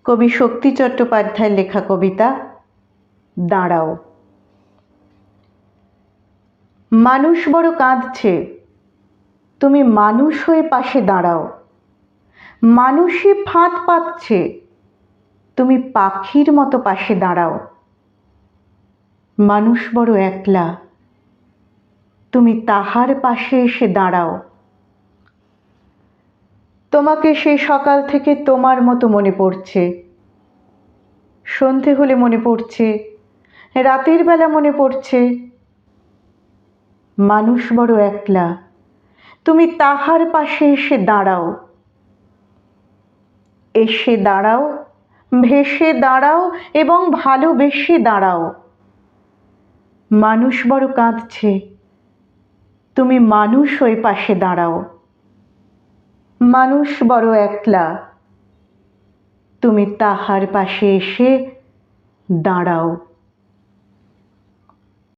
কবি শক্তি চট্টোপাধ্যায়ের লেখা কবিতা দাঁড়াও। মানুষ বড় কাঁদছে, তুমি মানুষ হয়ে পাশে দাঁড়াও। মানুষই ফাঁদ পাতছে, তুমি পাখির মতো পাশে দাঁড়াও। মানুষ বড় একলা, তুমি তাহার পাশে এসে দাঁড়াও। তোমাকে সেই সকাল থেকে তোমার মতো মনে পড়ছে, সন্ধে হলে মনে পড়ছে, রাতের বেলা মনে পড়ছে। মানুষ বড় একলা, তুমি তাহার পাশে এসে দাঁড়াও। এসে দাঁড়াও, ভেসে দাঁড়াও এবং ভালোবেসে দাঁড়াও। মানুষ বড় কাঁদছে, তুমি মানুষ হয়ে পাশে দাঁড়াও। মানুষ বড় একলা, তুমি তাহার পাশে এসে দাঁড়াও।